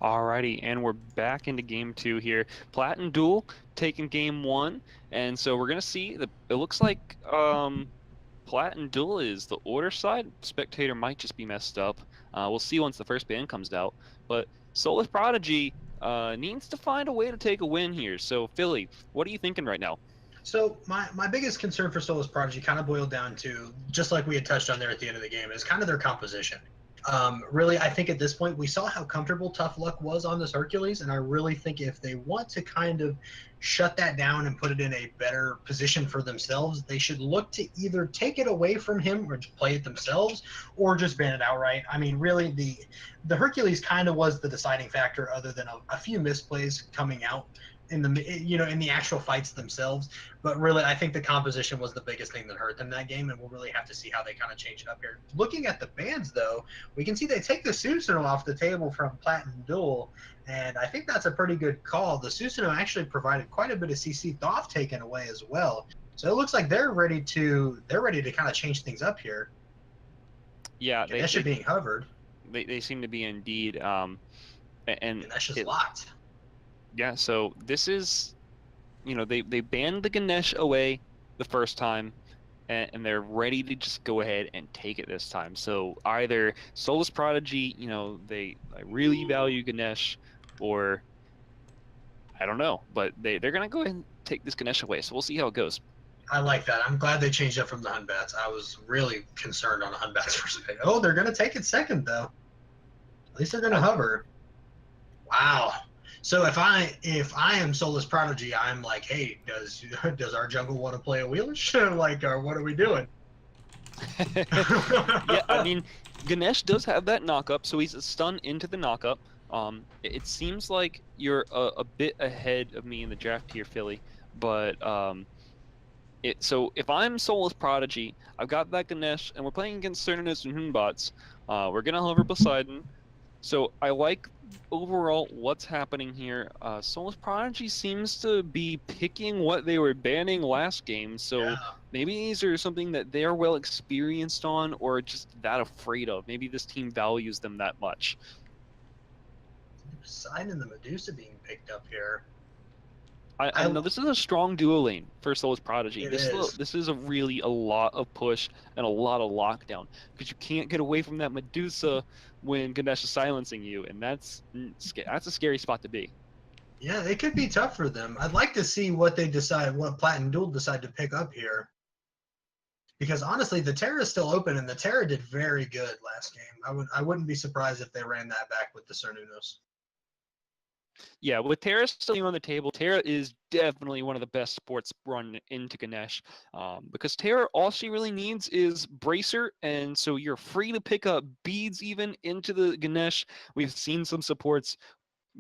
Alrighty, and we're back into game two here. Plat and Duel taking game one, and so we're gonna see it looks like Plat and Duel is the order side. Spectator might just be messed up. We'll see once the first band comes out. But Souless Prodigy needs to find a way to take a win here. So Philly, what are you thinking right now? So my biggest concern for Souless Prodigy kind of boiled down to, just like we had touched on there at the end of the game, is kind of their composition. Really, I think at this point we saw how comfortable Tough Luck was on this Hercules, and I really think if they want to kind of shut that down and put it in a better position for themselves, they should look to either take it away from him or just play it themselves, or just ban it outright. I mean, really, the Hercules kind of was the deciding factor, other than a few misplays coming out in the actual fights themselves. But really, I think the composition was the biggest thing that hurt them that game, and we'll really have to see how they kind of change it up here. Looking at the bans, though, we can see they take the Susanoo off the table from Plat and Duel, and I think that's a pretty good call. The Susanoo actually provided quite a bit of CC Thoth taken away as well, so it looks like they're ready to kind of change things up here. Yeah, Ganesha being hovered. They seem to be indeed, and Ganesha's locked. Yeah, so this is, they banned the Ganesh away the first time, and they're ready to just go ahead and take it this time. So either Souless Prodigy, they really value Ganesh, or I don't know, but they're gonna go ahead and take this Ganesh away. So we'll see how it goes. I like that. I'm glad they changed up from the Hunbats. I was really concerned on the Hunbats for a second. Oh, they're gonna take it second though. At least they're gonna hover. Wow. So if I am Souless Prodigy, I'm like, hey, does our jungle want to play a wheelish? Like, or what are we doing? Yeah, I mean, Ganesh does have that knockup, so he's a stun into the knockup. It seems like you're a bit ahead of me in the draft here, Philly. But so if I'm Souless Prodigy, I've got that Ganesh, and we're playing against Cernunnos and Hoonbots. We're gonna hover Poseidon. So I like overall what's happening here. Souless Prodigy seems to be picking what they were banning last game, so Yeah. maybe these are something that they're well experienced on or just that afraid of. Maybe this team values them that much. Poseidon and the Medusa being picked up here. I know this is a strong duo lane for Souless Prodigy. This is a lot of push and a lot of lockdown, because you can't get away from that Medusa when Ganesh is silencing you, and that's a scary spot to be. Yeah, it could be tough for them. I'd like to see what Plat and Duel decide to pick up here. Because honestly, the Terra is still open, and the Terra did very good last game. I wouldn't be surprised if they ran that back with the Cernunnos. Yeah, with Terra still on the table, Terra is definitely one of the best sports run into Ganesh, because Terra, all she really needs is Bracer, and so you're free to pick up beads even into the Ganesh. We've seen some supports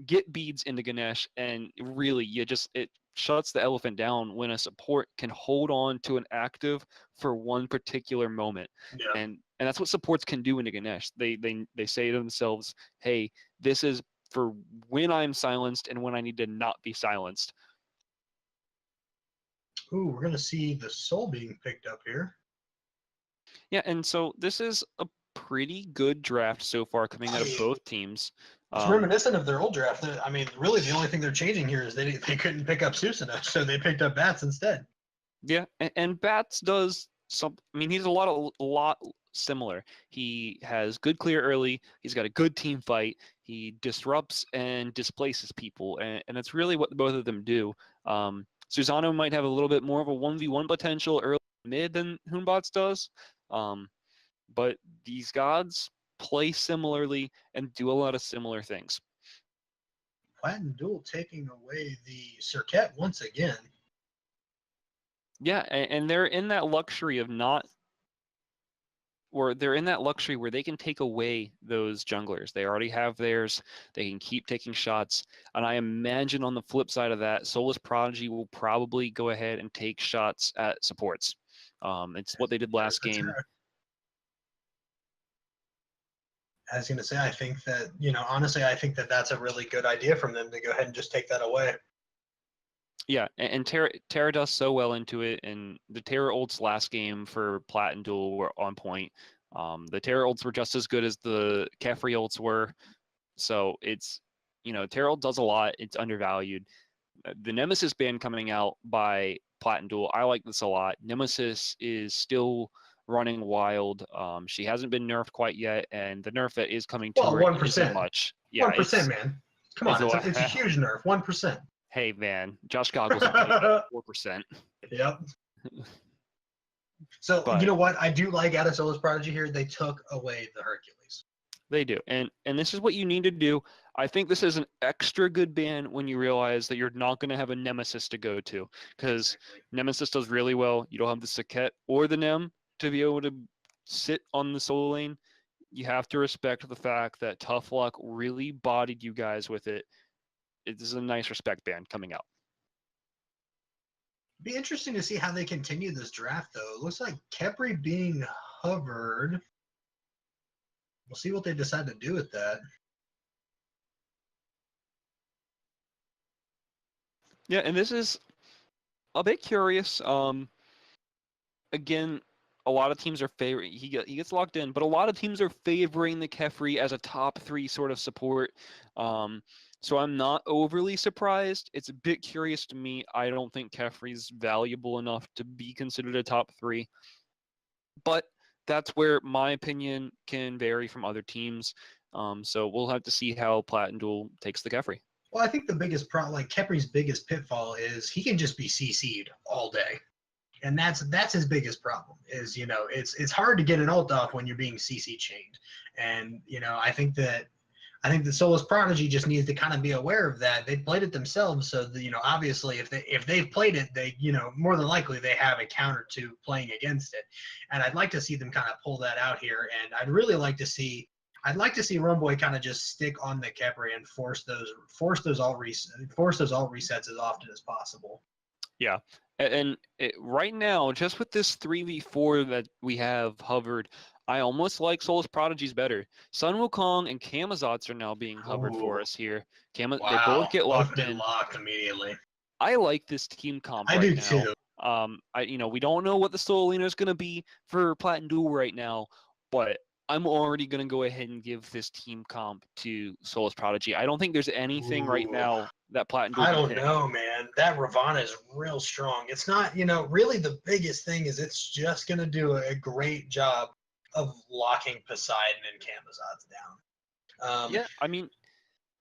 get beads into Ganesh, and really, it shuts the elephant down when a support can hold on to an active for one particular moment. Yeah. And that's what supports can do into Ganesh. They say to themselves, hey, this is for when I'm silenced and when I need to not be silenced. Ooh, we're going to see the Soul being picked up here. Yeah, and so this is a pretty good draft so far coming out of both teams. It's reminiscent of their old draft. I mean, really, the only thing they're changing here is they couldn't pick up Susanoo, so they picked up Bats instead. Yeah, and Bats does some. I mean, he's a lot similar. He has good clear early. He's got a good team fight. He disrupts and displaces people, and that's really what both of them do. Susanoo might have a little bit more of a 1v1 potential early mid than Hoonbots does, but these gods play similarly and do a lot of similar things. Plat and Duel taking away the Circuit once again. Yeah, and they're in that luxury of not, or they're in that luxury where they can take away those junglers. They already have theirs. They can keep taking shots. And I imagine on the flip side of that, Souless Prodigy will probably go ahead and take shots at supports. It's what they did last game. I was going to say, I think that, honestly, I think that that's a really good idea from them to go ahead and just take that away. Yeah, and Terra does so well into it, and the Terra ults last game for Plat and Duel were on point. The Terra ults were just as good as the Kefri ults were, so it's Terrell does a lot. It's undervalued. The Nemesis ban coming out by Plat and Duel, I like this a lot. Nemesis is still running wild. She hasn't been nerfed quite yet, and the nerf that is coming to Well, her 1%. isn't much. Yeah, 1%, man. Come on, it's a huge nerf. 1%. Hey, man, Josh Goggles is 4%. Yep. So, But you know what? I do like out of Souless Prodigy here, they took away the Hercules. they do. And this is what you need to do. I think this is an extra good ban when you realize that you're not going to have a Nemesis to go to, because Nemesis does really well. You don't have the Saket or the Nem to be able to sit on the solo lane. You have to respect the fact that Tough Luck really bodied you guys with it. It is a nice respect ban coming out. Be interesting to see how they continue this draft, though. It looks like Khepri being hovered. We'll see what they decide to do with that. Yeah, and this is a bit curious. Again, a lot of teams are favoring. He gets locked in, but a lot of teams are favoring the Khepri as a top 3 sort of support. So I'm not overly surprised. It's a bit curious to me. I don't think Khepri's valuable enough to be considered a top 3. But that's where my opinion can vary from other teams. So we'll have to see how Plat and Duel takes the Khepri. Well, I think the biggest problem, like Khepri's biggest pitfall, is he can just be CC'd all day. And that's his biggest problem is, it's hard to get an ult off when you're being CC chained. And, I think the Souless Prodigy just needs to kind of be aware of that. They played it themselves, so obviously if they've played it, they more than likely they have a counter to playing against it. And I'd like to see them kind of pull that out here. And I'd like to see Rumboy kind of just stick on the Khepri and force those all resets as often as possible. Yeah. And right now, just with this 3v4 that we have hovered, I almost like Souless Prodigies better. Sun Wukong and Camazotz are now being hovered for us here. They both get locked in. Locked immediately. I like this team comp I right do now. too. We don't know what the solo laner is going to be for Plat and Duel right now, but I'm already going to go ahead and give this team comp to Souless Prodigy. I don't think there's anything right now that Plat and Duel I can don't hit. know, man. That Ravana is real strong. It's not, really the biggest thing is it's just going to do a great job of locking Poseidon and Camazotz down. Yeah, I mean,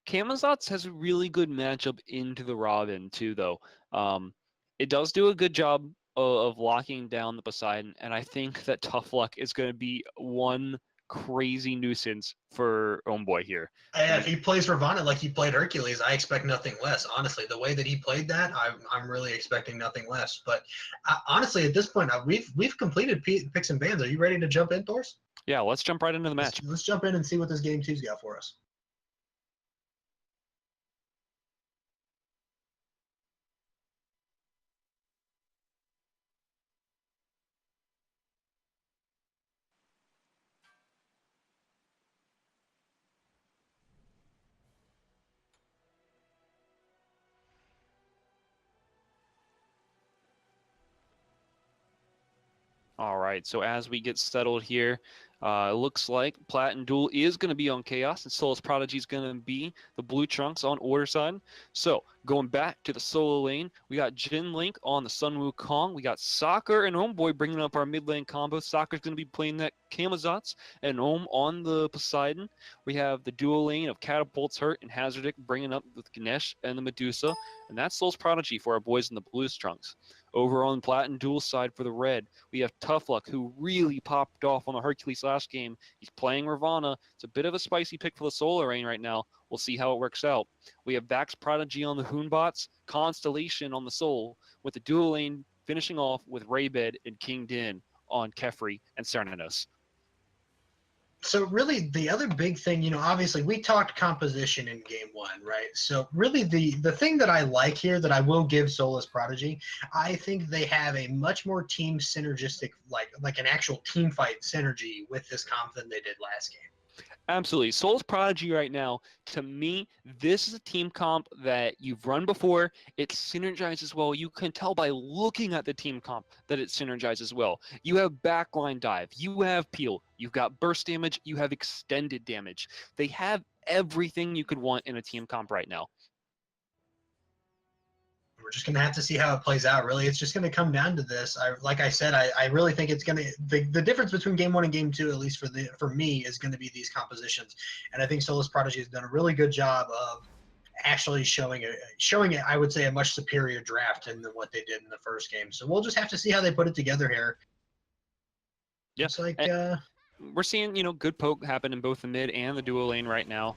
Camazotz has a really good matchup into the Robin too, though. It does do a good job of locking down the Poseidon, and I think that Tough Luck is going to be one crazy nuisance for Homeboy here. And if he plays Ravana like he played Hercules, I expect nothing less. Honestly, the way that he played that, I'm really expecting nothing less. But honestly, at this point, we've completed picks and bans. Are you ready to jump in, Thors? Yeah, let's jump right into the match. Let's jump in and see what this game 2's got for us. All right, so as we get settled here, it looks like Plat and Duel is going to be on Chaos, and Souless Prodigy is going to be the Blue Trunks on Order side. So going back to the solo lane, we got Jin Link on the Sun Wukong. We got Soccer and Homeboy bringing up our mid lane combo. Soccer's going to be playing that Camazotz, and Ohm on the Poseidon. We have the dual lane of Catapults Hurt and Hazardic bringing up with Ganesh and the Medusa, and that's Souless Prodigy for our boys in the Blue Trunks. Over on Plat and Duel side for the red, we have Tough Luck, who really popped off on the Hercules last game. He's playing Ravana. It's a bit of a spicy pick for the solo lane right now. We'll see how it works out. We have Vax Prodigy on the Hoonbots, Constellation on the Soul, with the dual lane finishing off with Raybed and King Din on Khepri and Cernunnos. So really the other big thing, obviously we talked composition in game 1, right? So really the thing that I like here that I will give Souless Prodigy, I think they have a much more team synergistic, like an actual team fight synergy with this comp than they did last game. Absolutely. Souless Prodigy right now, to me, this is a team comp that you've run before. It synergizes well. You can tell by looking at the team comp that it synergizes well. You have backline dive. You have peel. You've got burst damage. You have extended damage. They have everything you could want in a team comp right now. We're just going to have to see how it plays out. Really, it's just going to come down to this. Like I said, I really think it's going to the difference between game 1 and game 2, at least for me, is going to be these compositions. And I think Souless Prodigy has done a really good job of actually showing it. I would say a much superior draft than what they did in the first game. So we'll just have to see how they put it together here. Yeah, it's like we're seeing good poke happen in both the mid and the duo lane right now.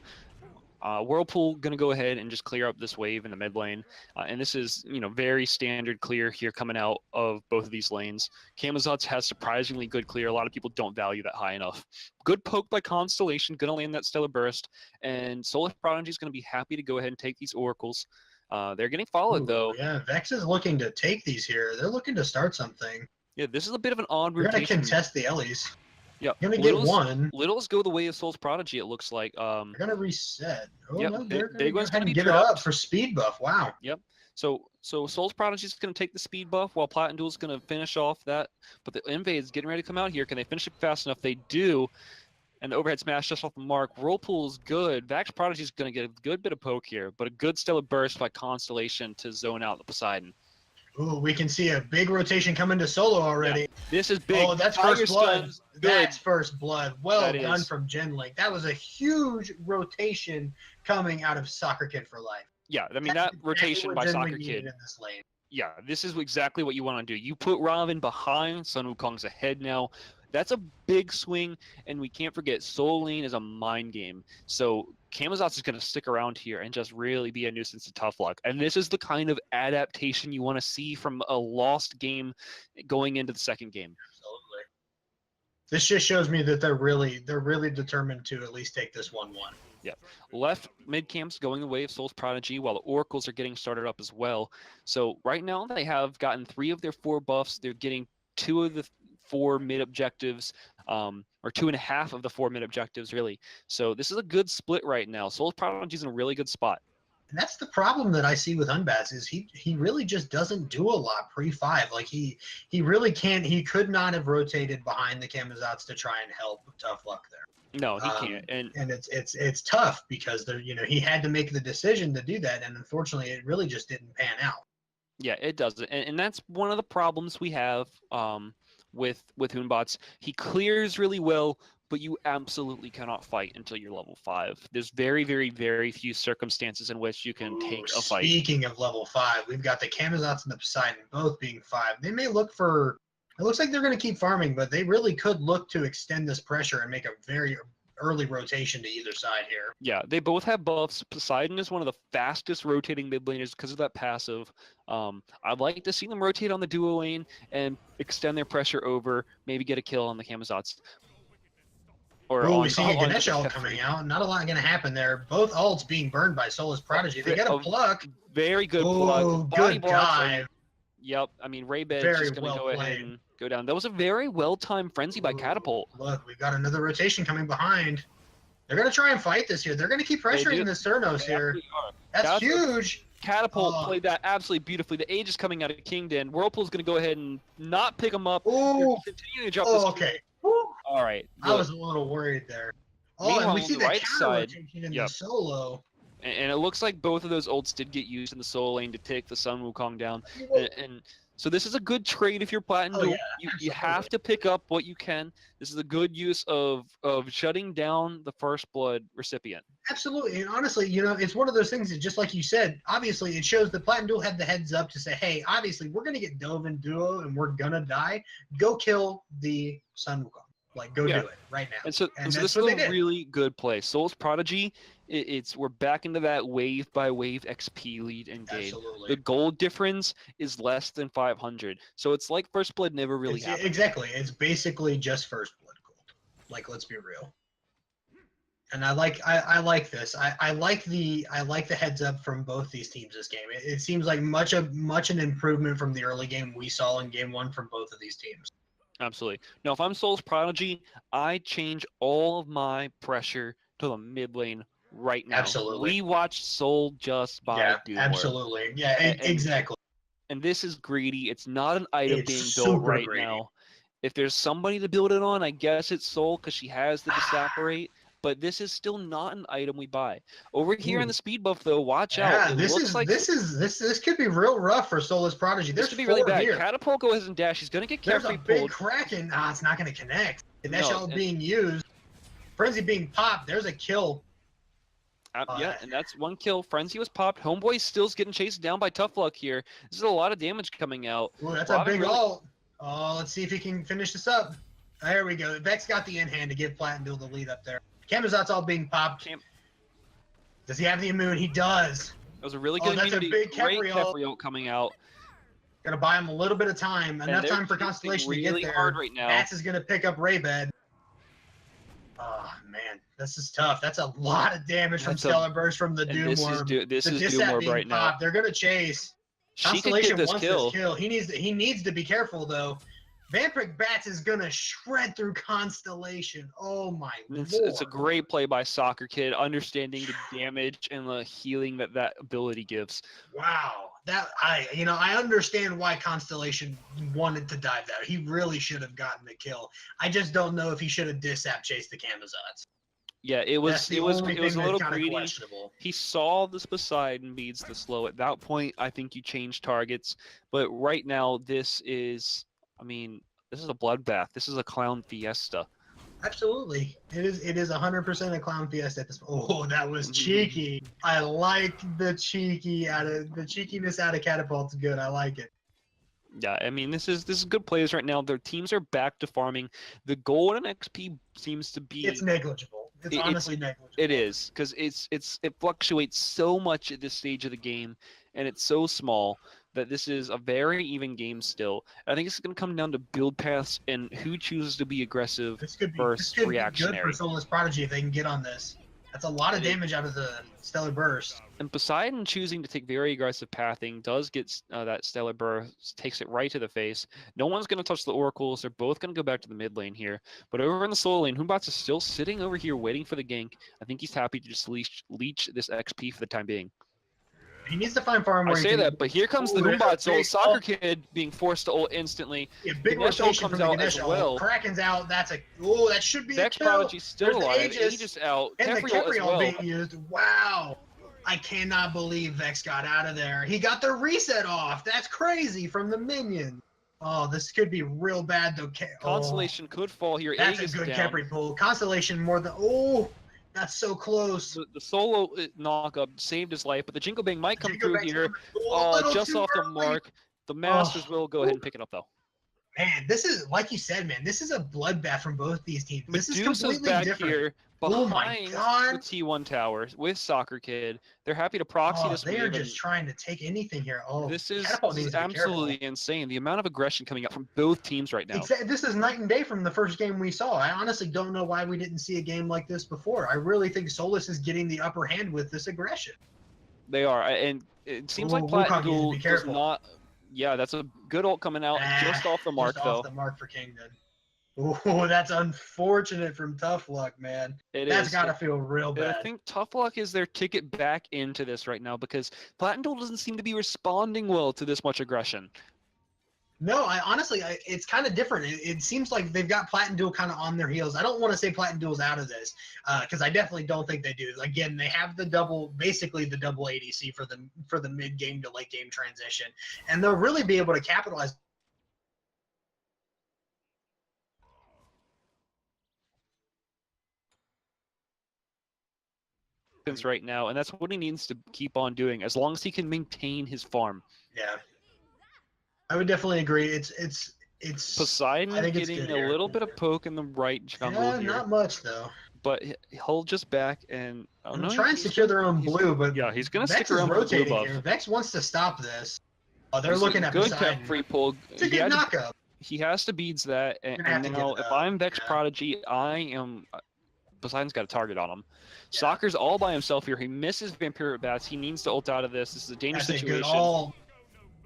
Whirlpool going to go ahead and just clear up this wave in the mid lane. And this is, very standard clear here coming out of both of these lanes. Camazotz has surprisingly good clear. A lot of people don't value that high enough. Good poke by Constellation, going to land that Stellar Burst. And Souless Prodigy is going to be happy to go ahead and take these Oracles. They're getting followed, though. Yeah, Vex is looking to take these here. They're looking to start something. Yeah, this is a bit of an odd They're rotation. They're going to contest the Ellies. Yeah, gonna get one. Littles go the way of Soul's Prodigy. It looks like. They're gonna reset. Oh yep, no, Big One's gonna be give trapped. it up for speed buff. Wow. Yep. So Soul's Prodigy is gonna take the speed buff while Plat and Duel is gonna finish off that. But the Invade's getting ready to come out here. Can they finish it fast enough? They do. And the overhead smash just off the mark. Whirlpool's good. Vax Prodigy's gonna get a good bit of poke here, but a good Stellar Burst by Constellation to zone out the Poseidon. Ooh, we can see a big rotation coming to solo already. Yeah, this is big. Oh, that's first blood. That's good. first blood. Well That done is. from Genlink. That was a huge rotation coming out of Soccer Kid for Life. Yeah, I mean, that rotation by Soccer Kid. In this lane. Yeah, this is exactly what you want to do. You put Raven behind, Sun Wukong's ahead now. That's a big swing, and we can't forget Soul Lane is a mind game. So Camazotz is going to stick around here and just really be a nuisance to Tough Luck. And this is the kind of adaptation you want to see from a lost game going into the second game. Absolutely. This just shows me that they're really determined to at least take this 1-1. Yeah. Left mid camps going the way of Soul's Prodigy, while the Oracles are getting started up as well. So right now they have gotten 3 of their 4 buffs. They're getting 2 of the 4 mid objectives, or 2.5 of the 4 mid objectives, really. So this is a good split right now. Soul's Prodigy's in a really good spot. And that's the problem that I see with Unbats is he really just doesn't do a lot pre-5. Like he really can't. He could not have rotated behind the Camazotz to try and help Tough Luck there. No, he can't. And it's tough because there, he had to make the decision to do that, and unfortunately, it really just didn't pan out. Yeah, it doesn't, and that's one of the problems we have with Hoonbots. He clears really well, but you absolutely cannot fight until you're level 5. There's very, very, very few circumstances in which you can take a fight. Speaking of level 5, we've got the Camazotz and the Poseidon both being 5. They may look for. It looks like they're going to keep farming, but they really could look to extend this pressure and make a very early rotation to either side here. Yeah, they both have buffs. Poseidon is one of the fastest rotating mid laners because of that passive. I'd like to see them rotate on the duo lane and extend their pressure over, maybe get a kill on the Camazotz. We see a Ganesh ult coming out. Not a lot going to happen there. Both ults being burned by Souless Prodigy. They get a pluck. Very good pluck. Good dive. Yep, I mean, Raybed's just going to go ahead and go down. That was a very well-timed frenzy by Catapult. Look, we've got another rotation coming behind. They're going to try and fight this here. They're going to keep pressuring the Cernos here. That's huge. Catapult played that absolutely beautifully. The Age is coming out of Kingdon. Whirlpool's going to go ahead and not pick him up. Oh, continuing to drop this. Okay. All right. Good. I was a little worried there. Oh, and we see the right side in the solo. And it looks like both of those ults did get used in the solo lane to take the Sun Wukong down. And so this is a good trade if you're Plat and Duel. You have to pick up what you can. This is a good use of shutting down the first blood recipient. Absolutely. And honestly, it's one of those things that, just like you said, obviously it shows that Plat and Duel had the heads up to say, hey, obviously we're going to get dove in duo and we're going to die. Go kill the Sun Wukong. Like, go do it right now. And so this is a really good play. Soul's Prodigy, we're back into that wave by wave XP lead in game. Absolutely. The gold difference is less than 500. So it's like First Blood never really happened. Exactly. It's basically just First Blood gold. Like, let's be real. And I like this. I like the heads up from both these teams this game. It seems like much an improvement from the early game we saw in game 1 from both of these teams. Absolutely. Now, if I'm Soul's Prodigy, I change all of my pressure to the mid lane right now. Absolutely. We watched Soul just buy Duel. Absolutely. Yeah, exactly. And this is greedy. It's not an item being built right now. If there's somebody to build it on, I guess it's Soul because she has the Disapparate. but this is still not an item we buy. Over here Ooh. in the speed buff, though, watch Yeah, out. It looks like this could be real rough for Soulless Prodigy. this There's could be 4 really bad. here. Catapult goes and dash. He's gonna get There's a carefree big pulled. Kraken. Ah, it's not gonna connect. Ganesh No, ult being used. Frenzy being popped. There's a kill. Yeah, and that's 1 kill. Frenzy was popped. Homeboy still's getting chased down by Tough Luck here. This is a lot of damage coming out. Ooh, that's Robin a big really... ult. Oh, let's see if he can finish this up. There we go. Vex got the in hand to give Plat and Duel the lead up there. Camazot's all being popped. Does he have the immune? He does. That was a really good immunity. Big Great Kefri ult coming out. Gonna buy him a little bit of time. Enough time for Constellation to get there. Hard right now. Bats is gonna pick up Raybed. Oh man, this is tough. That's a lot of damage from Stellar Burst from the Doom Orb. This is Doom Orb right now. They're gonna chase. She can get this kill. He needs to be careful though. Vampiric Bats is gonna shred through Constellation. Oh my lord! It's a great play by Soccer Kid, understanding the damage and the healing that ability gives. Wow, I understand why Constellation wanted to dive there. He really should have gotten the kill. I just don't know if he should have dissap chased the Camazots. Yeah, it was a little greedy. Questionable. He saw this Poseidon beads the slow. At that point, I think you change targets. But right now, this is. I mean, this is a bloodbath. This is a clown fiesta. Absolutely. It is 100% a clown fiesta at this point. Oh, that was cheeky. I like the cheekiness out of Catapult's good. I like it. Yeah, I mean, this is good plays right now. Their teams are back to farming. The gold and XP seems to be it's negligible. It's honestly negligible. It is, because it fluctuates so much at this stage of the game, and it's so small that this is a very even game still. I think it's going to come down to build paths and who chooses to be aggressive versus reactionary. Be good for Soulless Prodigy if they can get on this. That's a lot of damage out of the Stellar Burst. And Poseidon choosing to take very aggressive pathing does get that Stellar Burst, takes it right to the face. No one's going to touch the Oracles. They're both going to go back to the mid lane here. But over in the solo lane, Humbots is still sitting over here waiting for the gank. I think he's happy to just leech this XP for the time being. He needs to find farm where I say that, but here comes the Humbots ult. Soccer Kid being forced to ult instantly. Yeah, big rotation comes out as well. Kraken's out. That should be a kill. Prodigy's still alive. Aegis out. And the Kefri ult being used. Wow. I cannot believe Vex got out of there. He got the reset off. That's crazy from the minion. Oh, this could be real bad though. Constellation could fall here. That's Aegis a good down. Kefri pull. Constellation more than that's so close. The solo knock-up saved his life, but the Jingle Bang might come through here. Just off the mark. The Masters will go ahead and pick it up, though. Man, this is, like you said, man, this is a bloodbath from both these teams. This is completely back different. Here behind the T1 towers with Soccer Kid. They're happy to proxy this. They are just trying to take anything here. This is absolutely insane. The amount of aggression coming out from both teams right now. This is night and day from the first game we saw. I honestly don't know why we didn't see a game like this before. I really think Souless is getting the upper hand with this aggression. They are, and it seems like Plat Duel does not. Yeah, that's a good ult coming out just off the mark, though. Off the mark for Kingdom. Oh, that's unfortunate from Tough Luck, man. That's got to feel real bad. I think Tough Luck is their ticket back into this right now because Plat Duel doesn't seem to be responding well to this much aggression. No, honestly, it's kind of different. It seems like they've got Plat and Duel kind of on their heels. I don't want to say Plat and Duel's out of this because I definitely don't think they do. Again, they have basically the double ADC for the mid game to late game transition, and they'll really be able to capitalize. Right now, and that's what he needs to keep on doing as long as he can maintain his farm. Yeah, I would definitely agree. It's Poseidon getting a little bit of poke in the right jungle here. Not much though. But he'll just back and try and secure their own blue, but yeah, he's gonna Vex stick around with the blue buff. Here. Vex wants to stop this. Oh, they're looking at good Poseidon. Free pull. It's a good knockup. He has to beats that, and now if I'm Vex Prodigy, I am. Poseidon's got a target on him. Yeah. Soccer's all by himself here. He misses Vampiric Bats. He needs to ult out of this. This is a dangerous situation.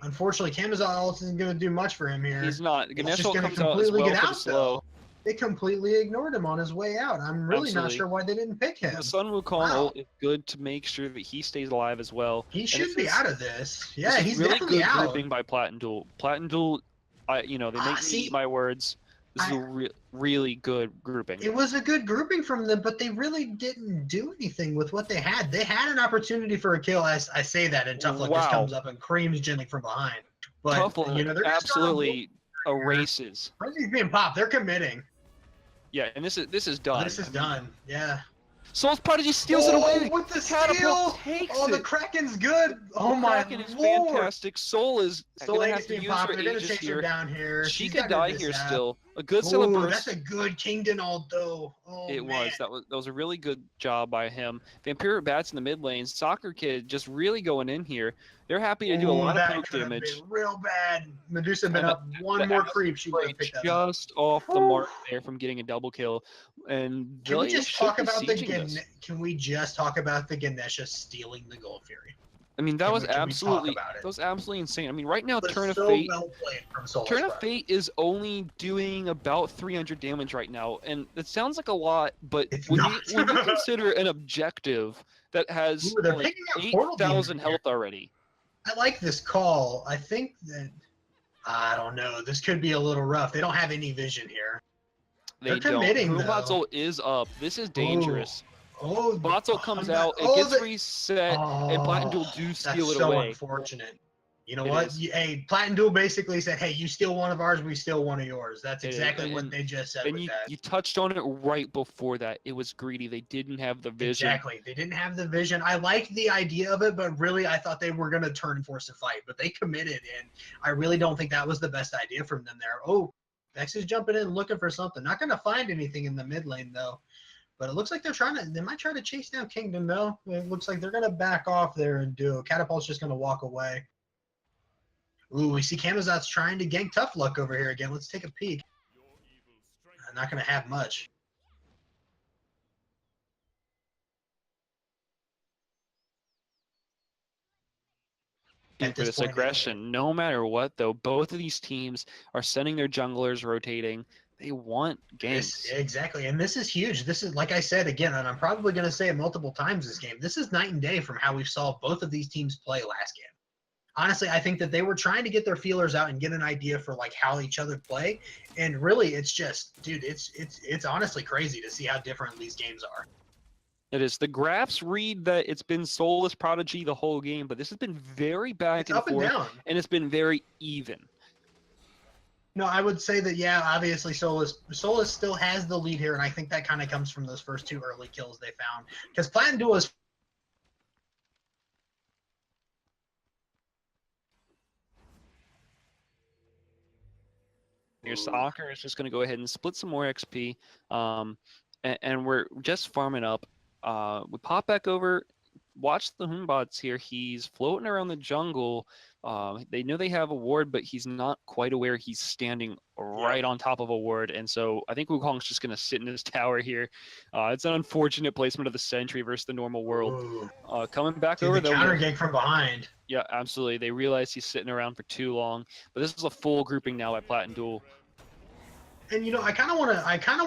Unfortunately, Camazot ult isn't going to do much for him here. He's not. Ganesh ult comes out as well for the slow. They completely ignored him on his way out. I'm really not sure why they didn't pick him. The Sun Wukong ult is good to make sure that he stays alive as well. He should be out of this. Yeah, he's really definitely good out. grouping by Plat and Duel. Plat and Duel, they make me eat my words. This is a really good grouping. It was a good grouping from them, but they really didn't do anything with what they had. They had an opportunity for a kill. I say that, and Tough Luck just comes up and creams gently from behind. But Tough Luck, you know, they're absolutely erases. Prodigy's being popped. They're committing. Yeah, and this is done. This is done. Yeah. Souless Prodigy steals it away. With the Catapult steal! takes the it. Kraken's good. Oh my Kraken is lord! fantastic. Soul is gonna have to being use popped. her They're gonna Aegis chase her here. down here. She She's could got die her here disap. still. A good Ooh, celebration. that's a good Kingdon ult though. Oh, It man. was. That was a really good job by him. Vampire Bats in the mid lane. Soccer Kid just really going in here. They're happy to do a lot of poke damage. Been real bad. Medusa been up one more creep. She would have picked that up. Just off the mark there from getting a double kill. And can we just talk about the Ganesha stealing the Gold Fury? I mean, that was absolutely insane. I mean, right now, Turn of Fate is only doing about 300 damage right now, and it sounds like a lot, but when you consider an objective that has like 8,000 health already. I like this call. I think that I don't know. This could be a little rough. They don't have any vision here. They're committing. Bootzel is up. This is dangerous. Bootzel comes out, it gets reset, and Plat and Duel do steal it away. That's so unfortunate. You know what? Hey, Plat and Duel basically said, hey, you steal one of ours, we steal one of yours. That's exactly what they just said with that. You touched on it right before that. It was greedy. They didn't have the vision. Exactly. They didn't have the vision. I liked the idea of it, but really I thought they were going to turn and force a fight. But they committed, and I really don't think that was the best idea from them there. Oh, Vex is jumping in looking for something. Not going to find anything in the mid lane, though. But it looks like they might try to chase down Kingdom, though. It looks like they're going to back off there and do. Catapult's just going to walk away. Ooh, we see Camazot's trying to gank Tough Luck over here again. Let's take a peek. Not going to have much. For this aggression, no matter what, though, both of these teams are sending their junglers rotating. They want ganks. Exactly, and this is huge. This is, like I said again, and I'm probably going to say it multiple times this game. This is night and day from how we saw both of these teams play last game. Honestly, I think that they were trying to get their feelers out and get an idea for like how each other play, and really, it's just, dude, it's honestly crazy to see how different these games are. It is. The graphs read that it's been Soulless Prodigy the whole game, but this has been very back and forth, and it's been very even. No, I would say that, yeah, obviously Souless still has the lead here, and I think that kind of comes from those first two early kills they found. Because Plat and Duel is... Your Soccer is just going to go ahead and split some more XP, and we're just farming up. We pop back over, watch the Hoonbots here. He's floating around the jungle. They know they have a ward, but he's not quite aware he's standing right on top of a ward. And so I think Wukong's just going to sit in his tower here. It's an unfortunate placement of the sentry versus the normal world. Coming back over, the counter gank from behind. Yeah, absolutely. They realize he's sitting around for too long. But this is a full grouping now by Plat and Duel. And you know, I kind of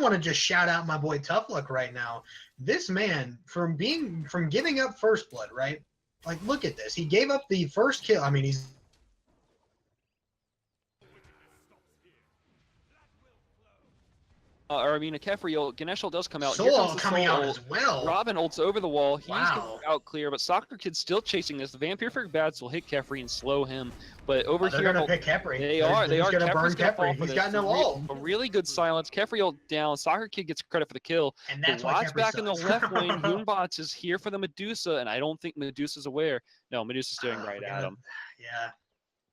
want to just shout out my boy Tough Luck right now. This man, from giving up first blood, right? Like, look at this. He gave up the first kill. I mean, he's I mean, a Kefri ult. Ganesh ult does come out. Soul ult coming out as well. Robin ult's over the wall. He's out clear, but Soccer Kid's still chasing this. The Vampire Bats will hit Kefri and slow him. But over here, they're gonna pick Kefri. They are. They are gonna burn Kefri. He's got no ult. A really good silence. Kefri ult down. Soccer Kid gets credit for the kill. And that's why Kefri's back in the left lane. Moonbots is here for the Medusa, and I don't think Medusa's aware. No, Medusa's staring right at him. Yeah.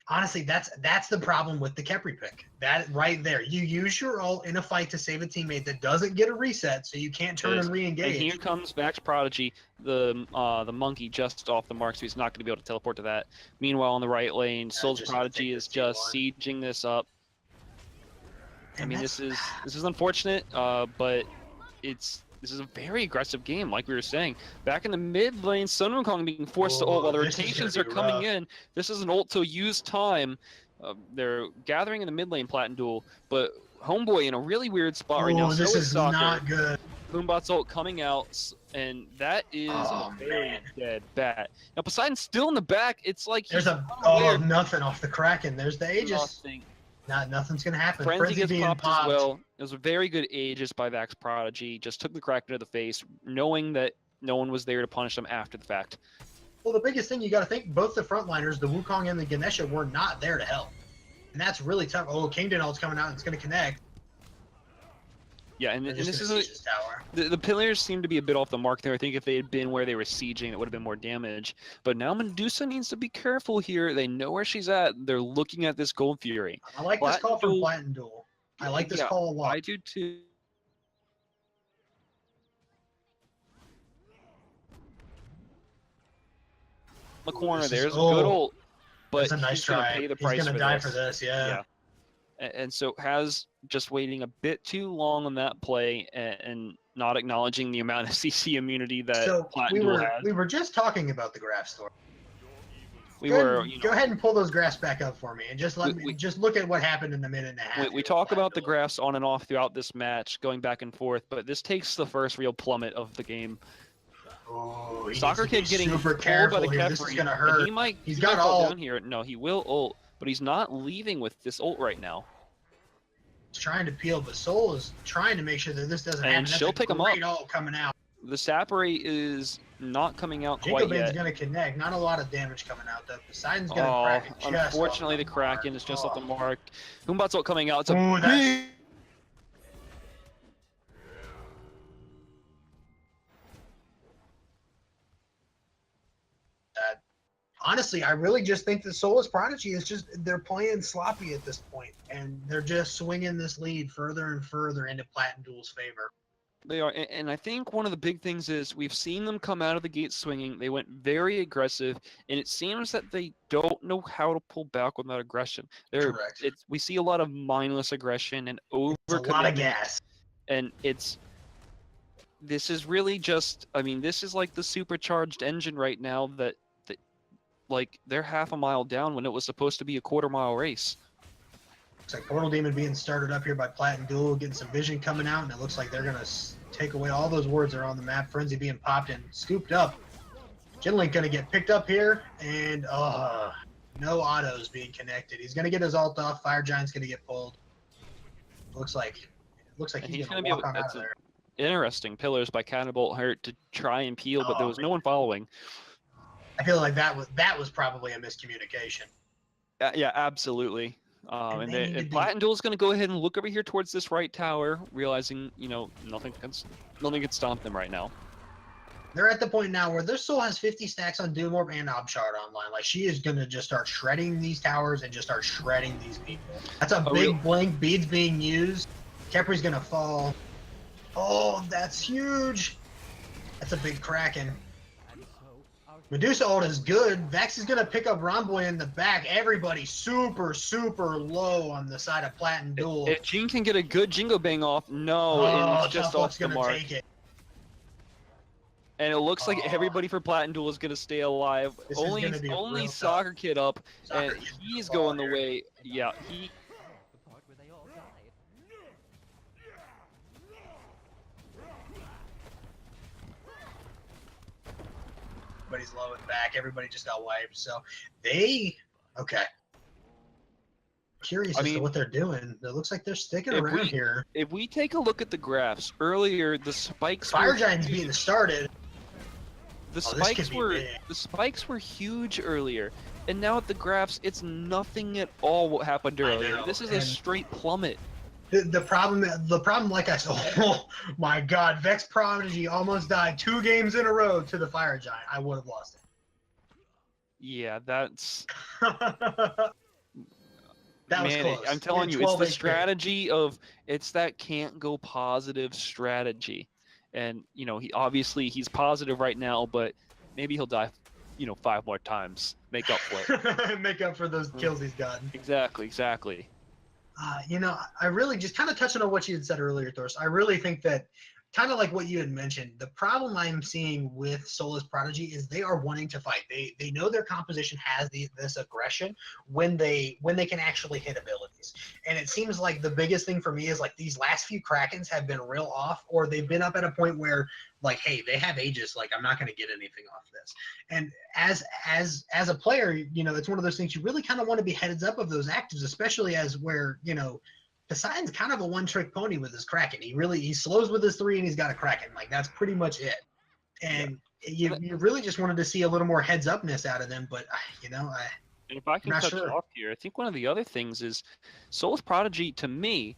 Honestly, that's the problem with the Kefri pick. That right there. You use your ult in a fight to save a teammate that doesn't get a reset, so you can't turn and re-engage. And here comes Vax Prodigy, the monkey just off the mark, so he's not going to be able to teleport to that. Meanwhile, on the right lane, Soul's Prodigy is just sieging this up. I mean, this is unfortunate, but this is a very aggressive game, like we were saying. Back in the mid lane, Sun Wukong being forced to ult while the rotations are coming in. This is an ult to use time. They're gathering in the mid lane, Plat and Duel, but Homeboy in a really weird spot right now. This is not good. Boombot's ult coming out, and that is a very dead bat. Now Poseidon's still in the back. It's like there's nothing off the Kraken. There's the Aegis. Nothing. Nothing's gonna happen. Frenzy gets being popped as well. It was a very good Aegis by Vax Prodigy. Just took the crack into the face, knowing that no one was there to punish them after the fact. Well, the biggest thing you got to think, both the frontliners, the Wukong and the Ganesha, were not there to help. And that's really tough. Oh, Kingdon ult's coming out and it's going to connect. Yeah, and this is the pillars seem to be a bit off the mark there. I think if they had been where they were sieging, it would have been more damage. But now Medusa needs to be careful here. They know where she's at. They're looking at this Gold Fury. I like this call from Plat and Duel. I like this call a lot. I do too. The corner there's a good ult, but that's a nice try. Pay the price he's gonna die for this, yeah. And so has just waiting a bit too long on that play and not acknowledging the amount of CC immunity that Plat and Duel has. We were just talking about the graph store. Go ahead and pull those graphs back up for me and just just look at what happened in the minute and a half. We talk about the graphs on and off throughout this match, going back and forth, but this takes the first real plummet of the game. Oh, Soccer Kid getting super careful by the here. This is gonna hurt. He's got all down here. No, he will ult, but he's not leaving with this ult right now. He's trying to peel, but Soul is trying to make sure that this doesn't happen. And she'll pick him up. Ult coming out. The Sapere is not coming out quite yet. Jacobin's gonna connect. Not a lot of damage coming out though. Poseidon's gonna crack it just unfortunately, the Kraken is just off the mark. Humbot's ult coming out. It's honestly, I really just think the Souless Prodigy is they're playing sloppy at this point, and they're just swinging this lead further and further into Plat and Duel's favor. They are, and I think one of the big things is we've seen them come out of the gate swinging. They went very aggressive, and it seems that they don't know how to pull back with that aggression. Correct. We see a lot of mindless aggression and over. A lot of gas. And this is really just, I mean, this is like the supercharged engine right now that like they're half a mile down when it was supposed to be a quarter-mile race. Looks like Portal Demon being started up here by Plat and Duel, getting some vision coming out, and it looks like they're going to take away all those wards that are on the map. Frenzy being popped and scooped up. Genlink going to get picked up here, and no autos being connected. He's going to get his ult off. Fire Giant's going to get pulled. Looks like he's going to walk on out of there. Interesting pillars by Cannonbolt Hurt to try and peel, but there was no one following. I feel like that was probably a miscommunication. Yeah, absolutely. And Plat and Duel is going to go ahead and look over here towards this right tower, realizing nothing can stomp them right now. They're at the point now where their Soul has 50 stacks on Doomorb and Obshard online. Like she is going to just start shredding these towers and just start shredding these people. That's a big blink. Beads being used. Kepri's going to fall. Oh, that's huge. That's a big Kraken. Medusa ult is good. Vex is going to pick up Romboy in the back. Everybody super, super low on the side of Plat and Duel. If Jing can get a good Jingo Bang off, no, it's just off the mark. Take it. And it looks like everybody for Plat and Duel is going to stay alive. Only Soccer Kid up, and he's going the way. Yeah, Everybody's low and back. Everybody just got wiped. So okay. Curious as to what they're doing. It looks like they're sticking around here. If we take a look at the graphs earlier, the spikes. Fire Giant's being started. The spikes were huge earlier, and now at the graphs, it's nothing at all what happened earlier. This is a straight plummet. The problem, like I said, oh my God, Vex Prodigy almost died 2 games in a row to the Fire Giant. I would have lost it. Yeah, that's. That was close. I'm telling you, it's the strategy of that can't go positive strategy, and he's positive right now, but maybe he'll die, 5 more times, make up for it. Make up for those kills he's gotten. Exactly. I really just kind of touching on what you had said earlier, Thorst. I really think that kind of like what you had mentioned, the problem I'm seeing with Souless Prodigy is they are wanting to fight. They know their composition has this aggression when they can actually hit abilities. And it seems like the biggest thing for me is like these last few Krakens have been real off, or they've been up at a point where like, hey, they have Aegis, like I'm not going to get anything off this. And as a player, you know, it's one of those things you really kind of want to be heads up of those actives, especially as where, you know, Poseidon's kind of a one-trick pony with his Kraken. He slows with his 3 and he's got a Kraken. Like that's pretty much it. And you really just wanted to see a little more heads-upness out of them, but you know, and if I can touch off here, I think one of the other things is Soul's Prodigy, to me,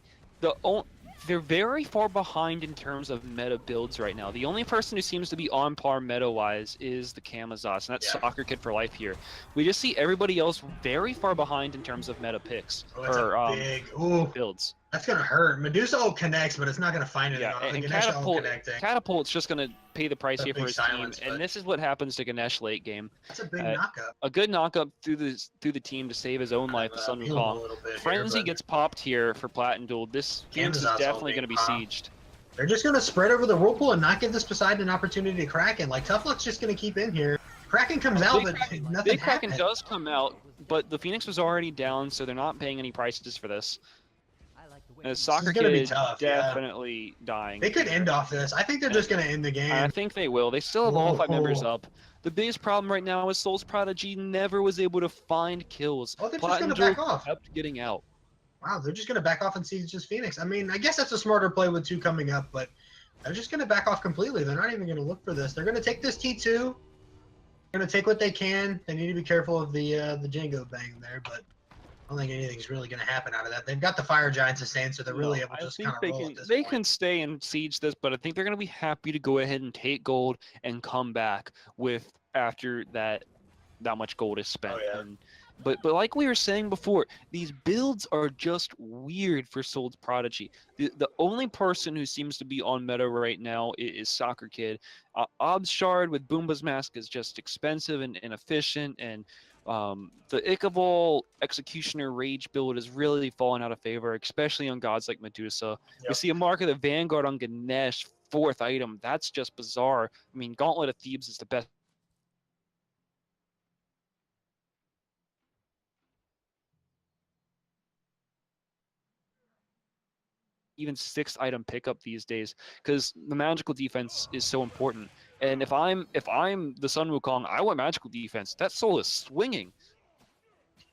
they're very far behind in terms of meta builds right now. The only person who seems to be on par meta-wise is the Camazotz, and that's Soccer Kid for life here. We just see everybody else very far behind in terms of meta picks or big builds. That's going to hurt. Medusa connects, but it's not going to find it. Yeah, and Catapult's just going to pay the price here for his team, and this is what happens to Ganesh late game. That's a big knockup. A good knockup through the team to save his own life, the Sun Wukong. Frenzy gets popped here for Plat and Duel. This Phoenix is definitely going to be sieged. They're just going to spread over the whirlpool and not give this Poseidon an opportunity to Kraken. Like, Tough Luck's just going to keep in here. Kraken comes out, but nothing Big Kraken does come out, but the Phoenix was already down, so they're not paying any prices for this. Soccer Kid is definitely dying. They could end off this. I think they're just going to end the game. I think they will. They still have all 5 members up. The biggest problem right now is Soul's Prodigy never was able to find kills. Oh, they're just going to back off. Kept getting out. Wow, they're just going to back off and siege just Phoenix. I mean, I guess that's a smarter play with 2 coming up, but they're just going to back off completely. They're not even going to look for this. They're going to take this T2. They're going to take what they can. They need to be careful of the Django bang there, but I don't think anything's really going to happen out of that. They've got the Fire Giant sustained, so they're really able to just kind of roll at this point. They can stay and siege this, but I think they're going to be happy to go ahead and take gold and come back with after that much gold is spent. Oh, yeah. But like we were saying before, these builds are just weird for Soul's Prodigy. The only person who seems to be on meta right now is Soccer Kid. Obshard with Boomba's Mask is just expensive and inefficient, and the Ichabod Executioner Rage build is really falling out of favor, especially on gods like Medusa. Yep. We see a Mark of the Vanguard on Ganesh, 4th item. That's just bizarre. I mean, Gauntlet of Thebes is the best. Even 6th item pickup these days, because the magical defense is so important. And if I'm the Sun Wukong, I want magical defense. That Soul is swinging.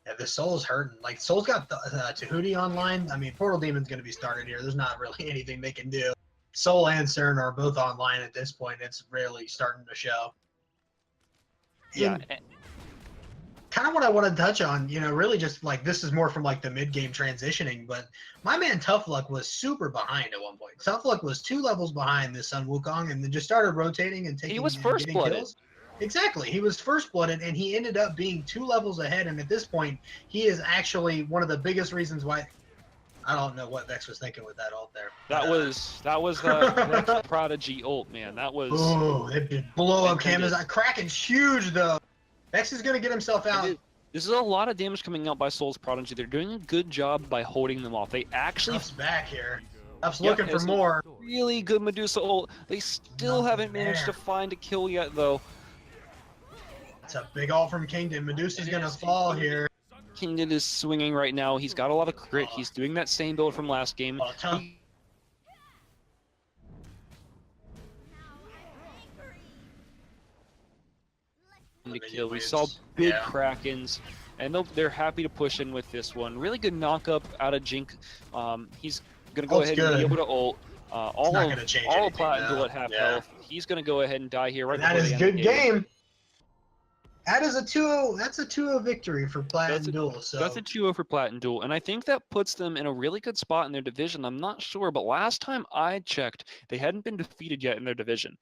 Yeah, the Soul's hurting. Like, Soul's got the Tahuti online. I mean, Portal Demon's going to be started here. There's not really anything they can do. Soul and CERN are both online at this point. It's really starting to show. Yeah. Kind of what I want to touch on, you know, really just like this is more from like the mid-game transitioning, but my man Tough Luck was super behind at one point. Tough Luck was 2 levels behind this Sun Wukong and then just started rotating and taking. He was first-blooded. Exactly. He was first-blooded and he ended up being 2 levels ahead, and at this point, he is actually one of the biggest reasons why. I don't know what Vex was thinking with that ult there. That was the next Prodigy ult, man. That was. Oh, it did blow up Camazotz. Kraken's huge though. Vex is going to get himself out. This is a lot of damage coming out by Soul's Prodigy. They're doing a good job by holding them off. They actually... Tuff's back here. Tuff's looking for more. Really good Medusa ult. They still haven't managed to find a kill yet, though. It's a big ult from Kingdom. Medusa's going to fall here. Kingdom is swinging right now. He's got a lot of crit. He's doing that same build from last game. To kill. We saw big Krakens, and they're happy to push in with this one. Really good knock-up out of Jink. He's going to go ahead and be able to ult. All of Plat and Duel at half health. He's going to go ahead and die here right now. That is a good game. That is a 2-0. That's a 2-0 victory for Plat and Duel. So that's a 2-0 for Plat and Duel, and I think that puts them in a really good spot in their division. I'm not sure, but last time I checked, they hadn't been defeated yet in their division.